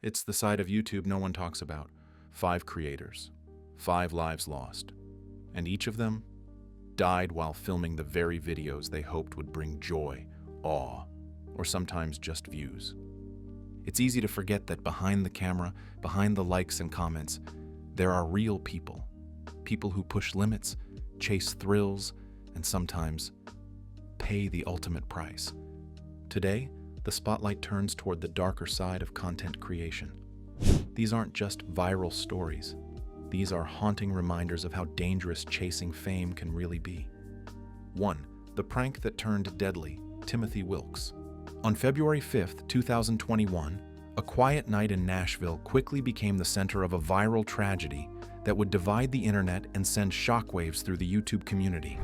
It's the side of YouTube no one talks about. 5 creators, 5 lives lost, and each of them died while filming the very videos they hoped would bring joy, awe, or sometimes just views. It's easy to forget that behind the camera, behind the likes and comments, there are real people. People who push limits, chase thrills, and sometimes pay the ultimate price. Today, the spotlight turns toward the darker side of content creation. These aren't just viral stories. These are haunting reminders of how dangerous chasing fame can really be. 1. The prank that turned deadly, Timothy Wilkes. On February 5, 2021, a quiet night in Nashville quickly became the center of a viral tragedy that would divide the internet and send shockwaves through the YouTube community.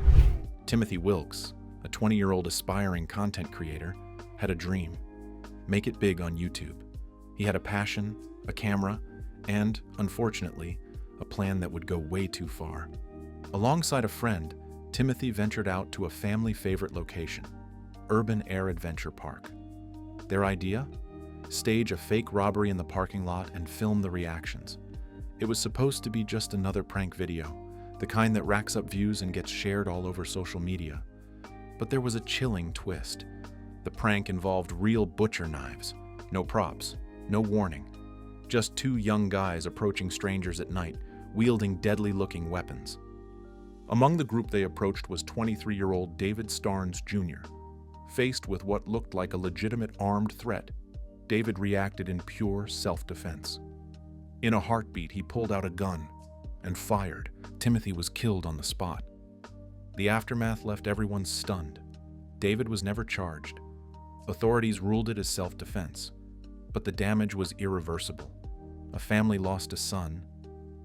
Timothy Wilkes, a 20-year-old aspiring content creator, had a dream: make it big on YouTube. He had a passion, a camera, and, unfortunately, a plan that would go way too far. Alongside a friend, Timothy ventured out to a family favorite location, Urban Air Adventure Park. Their idea? Stage a fake robbery in the parking lot and film the reactions. It was supposed to be just another prank video, the kind that racks up views and gets shared all over social media. But there was a chilling twist. The prank involved real butcher knives. No props, no warning. Just 2 young guys approaching strangers at night, wielding deadly-looking weapons. Among the group they approached was 23-year-old David Starnes Jr. Faced with what looked like a legitimate armed threat, David reacted in pure self-defense. In a heartbeat, he pulled out a gun and fired. Timothy was killed on the spot. The aftermath left everyone stunned. David was never charged. Authorities ruled it as self-defense, but the damage was irreversible. A family lost a son.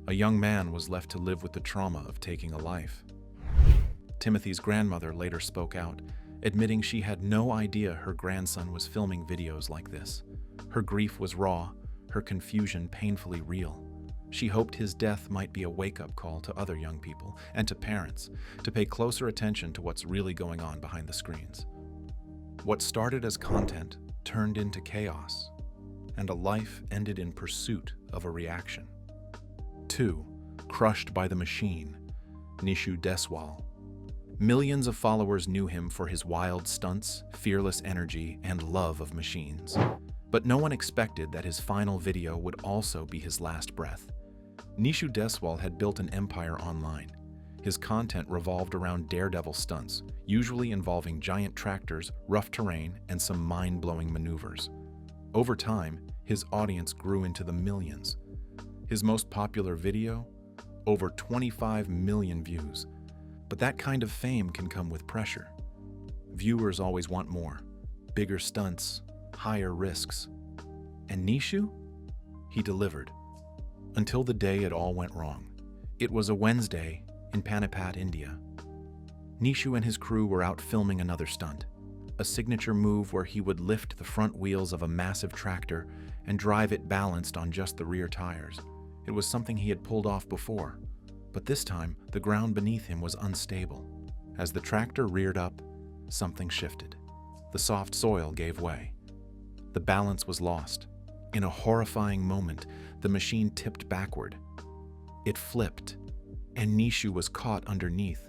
A young man was left to live with the trauma of taking a life. Timothy's grandmother later spoke out, admitting she had no idea her grandson was filming videos like this. Her grief was raw, her confusion painfully real. She hoped his death might be a wake-up call to other young people and to parents to pay closer attention to what's really going on behind the screens. What started as content turned into chaos, and a life ended in pursuit of a reaction. 2. Crushed by the Machine, Nishu Deswal. Millions of followers knew him for his wild stunts, fearless energy, and love of machines. But no one expected that his final video would also be his last breath. Nishu Deswal had built an empire online. His content revolved around daredevil stunts, usually involving giant tractors, rough terrain, and some mind-blowing maneuvers. Over time, his audience grew into the millions. His most popular video? Over 25 million views. But that kind of fame can come with pressure. Viewers always want more. Bigger stunts, higher risks. And Nishu? He delivered. Until the day it all went wrong. It was a Wednesday in Panipat, India. Nishu and his crew were out filming another stunt, a signature move where he would lift the front wheels of a massive tractor and drive it balanced on just the rear tires. It was something he had pulled off before, but this time the ground beneath him was unstable. As the tractor reared up, something shifted. The soft soil gave way. The balance was lost. In a horrifying moment, the machine tipped backward. It flipped, and Nishu was caught underneath.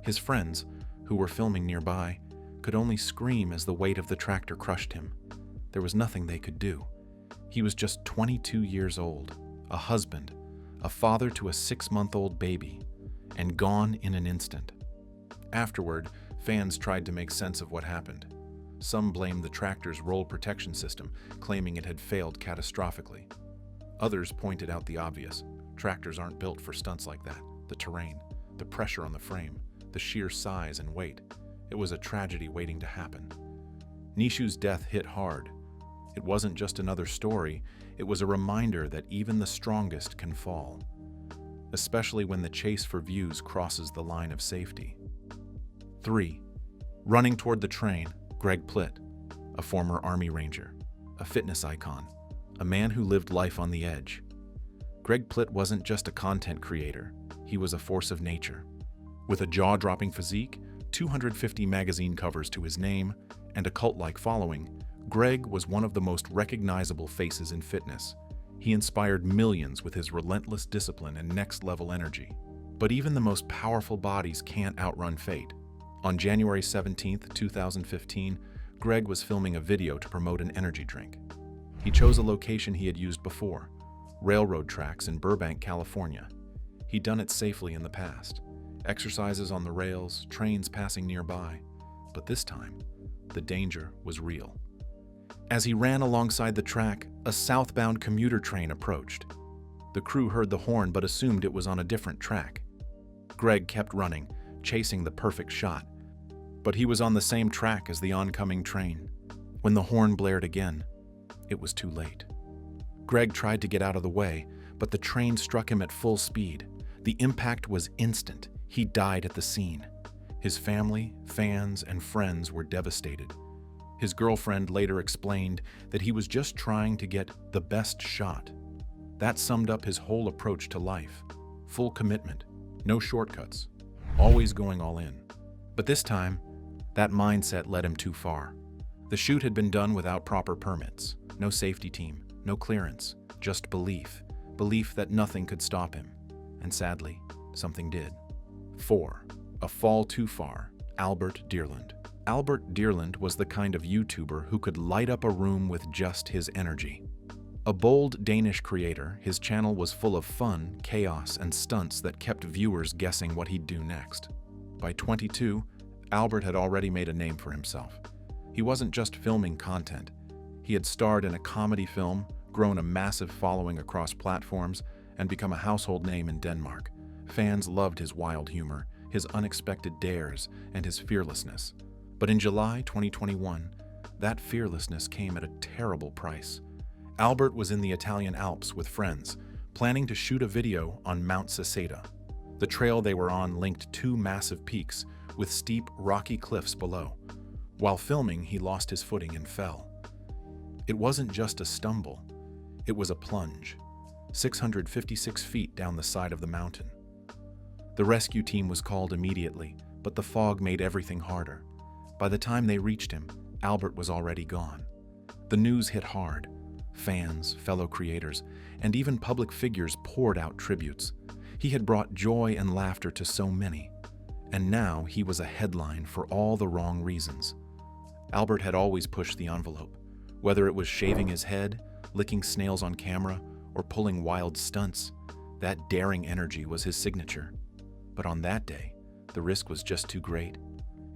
His friends, who were filming nearby, could only scream as the weight of the tractor crushed him. There was nothing they could do. He was just 22 years old, a husband, a father to a 6-month-old baby, and gone in an instant. Afterward, fans tried to make sense of what happened. Some blamed the tractor's roll protection system, claiming it had failed catastrophically. Others pointed out the obvious. Tractors aren't built for stunts like that. The terrain, the pressure on the frame, the sheer size and weight. It was a tragedy waiting to happen. Nishu's death hit hard. It wasn't just another story, it was a reminder that even the strongest can fall, especially when the chase for views crosses the line of safety. 3. Running toward the train, Greg Plitt, a former Army Ranger, a fitness icon, a man who lived life on the edge. Greg Plitt wasn't just a content creator, he was a force of nature. With a jaw-dropping physique, 250 magazine covers to his name, and a cult-like following, Greg was one of the most recognizable faces in fitness. He inspired millions with his relentless discipline and next-level energy. But even the most powerful bodies can't outrun fate. On January 17, 2015, Greg was filming a video to promote an energy drink. He chose a location he had used before, railroad tracks in Burbank, California. He'd done it safely in the past. Exercises on the rails, trains passing nearby. But this time, the danger was real. As he ran alongside the track, a southbound commuter train approached. The crew heard the horn but assumed it was on a different track. Greg kept running, chasing the perfect shot. But he was on the same track as the oncoming train. When the horn blared again, it was too late. Greg tried to get out of the way, but the train struck him at full speed. The impact was instant. He died at the scene. His family, fans, and friends were devastated. His girlfriend later explained that he was just trying to get the best shot. That summed up his whole approach to life. Full commitment, no shortcuts, always going all in. But this time, that mindset led him too far. The shoot had been done without proper permits, no safety team, no clearance, just belief that nothing could stop him. And sadly, something did. 4. A fall too far. Albert Deerland. Albert Deerland was the kind of YouTuber who could light up a room with just his energy. A bold Danish creator, his channel was full of fun, chaos, and stunts that kept viewers guessing what he'd do next. By 22, Albert had already made a name for himself. He wasn't just filming content. He had starred in a comedy film, grown a massive following across platforms, and become a household name in Denmark. Fans loved his wild humor, his unexpected dares, and his fearlessness. But in July 2021, that fearlessness came at a terrible price. Albert was in the Italian Alps with friends, planning to shoot a video on Mount Saseta. The trail they were on linked two massive peaks with steep, rocky cliffs below. While filming, he lost his footing and fell. It wasn't just a stumble, it was a plunge, 656 feet down the side of the mountain. The rescue team was called immediately, but the fog made everything harder. By the time they reached him, Albert was already gone. The news hit hard. Fans, fellow creators, and even public figures poured out tributes. He had brought joy and laughter to so many, and now he was a headline for all the wrong reasons. Albert had always pushed the envelope, whether it was shaving his head, licking snails on camera, or pulling wild stunts. That daring energy was his signature. But on that day, the risk was just too great.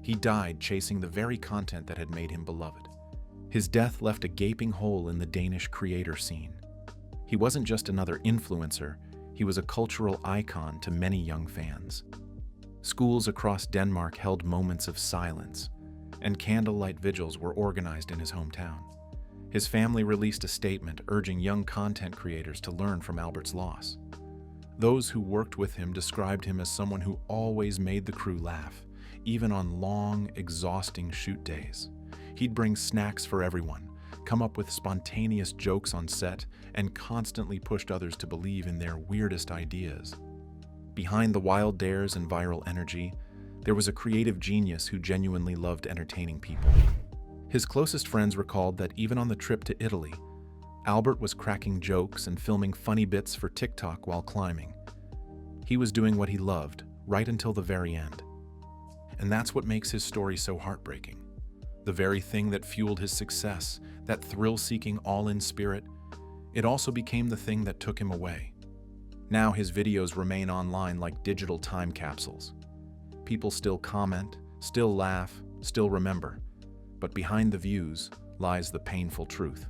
He died chasing the very content that had made him beloved. His death left a gaping hole in the Danish creator scene. He wasn't just another influencer, he was a cultural icon to many young fans. Schools across Denmark held moments of silence, and candlelight vigils were organized in his hometown. His family released a statement urging young content creators to learn from Albert's loss. Those who worked with him described him as someone who always made the crew laugh, even on long, exhausting shoot days. He'd bring snacks for everyone, come up with spontaneous jokes on set, and constantly pushed others to believe in their weirdest ideas. Behind the wild dares and viral energy, there was a creative genius who genuinely loved entertaining people. His closest friends recalled that even on the trip to Italy, Albert was cracking jokes and filming funny bits for TikTok while climbing. He was doing what he loved, right until the very end. And that's what makes his story so heartbreaking. The very thing that fueled his success, that thrill-seeking all-in spirit, it also became the thing that took him away. Now his videos remain online like digital time capsules. People still comment, still laugh, still remember. But behind the views lies the painful truth.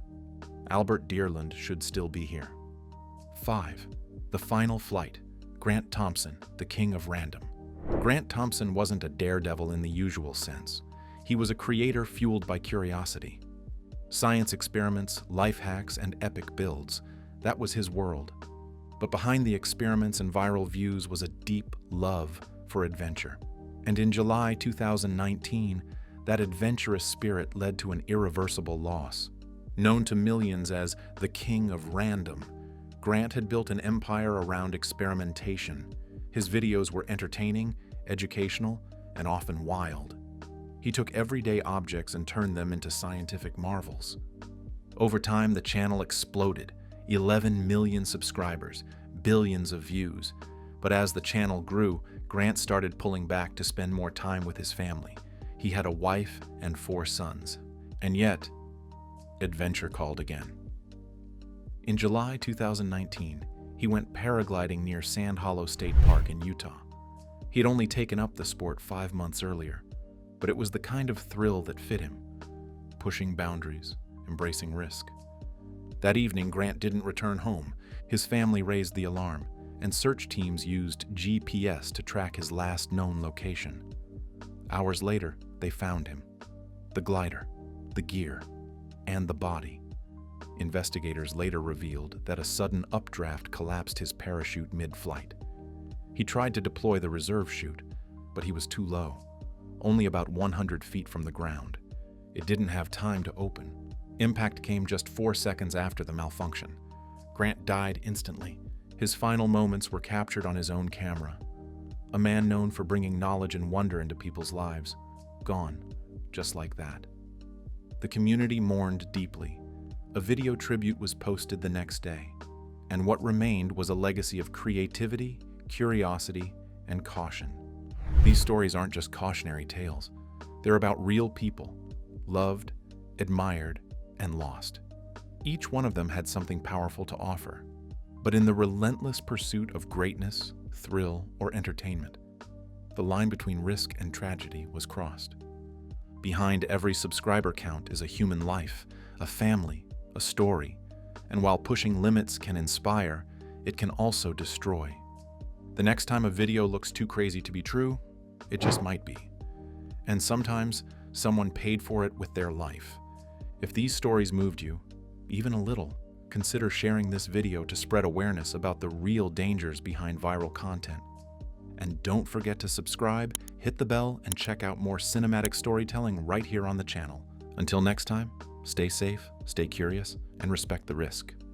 Albert Deerland should still be here. 5. The Final Flight. Grant Thompson, the King of Random. Grant Thompson wasn't a daredevil in the usual sense. He was a creator fueled by curiosity. Science experiments, life hacks, and epic builds. That was his world. But behind the experiments and viral views was a deep love for adventure. And in July 2019, that adventurous spirit led to an irreversible loss. Known to millions as the King of Random, Grant had built an empire around experimentation. His videos were entertaining, educational, and often wild. He took everyday objects and turned them into scientific marvels. Over time, the channel exploded. 11 million subscribers, billions of views. But as the channel grew, Grant started pulling back to spend more time with his family. He had a wife and 4 sons. And yet, adventure called again. In July 2019, he went paragliding near Sand Hollow State Park in Utah. He had only taken up the sport 5 months earlier, but it was the kind of thrill that fit him, pushing boundaries, embracing risk. That evening, Grant didn't return home. His family raised the alarm, and search teams used GPS to track his last known location. Hours later, they found him. The glider, the gear, and the body. Investigators later revealed that a sudden updraft collapsed his parachute mid-flight. He tried to deploy the reserve chute, but he was too low, only about 100 feet from the ground. It didn't have time to open. Impact came just 4 seconds after the malfunction. Grant died instantly. His final moments were captured on his own camera. A man known for bringing knowledge and wonder into people's lives, gone, just like that. The community mourned deeply. A video tribute was posted the next day, and what remained was a legacy of creativity, curiosity, and caution. These stories aren't just cautionary tales. They're about real people, loved, admired, and lost. Each one of them had something powerful to offer. But in the relentless pursuit of greatness, thrill, or entertainment, the line between risk and tragedy was crossed. Behind every subscriber count is a human life, a family, a story, and while pushing limits can inspire, it can also destroy. The next time a video looks too crazy to be true, it just might be. And sometimes, someone paid for it with their life. If these stories moved you, even a little, consider sharing this video to spread awareness about the real dangers behind viral content. And don't forget to subscribe, hit the bell, and check out more cinematic storytelling right here on the channel. Until next time, stay safe, stay curious, and respect the risk.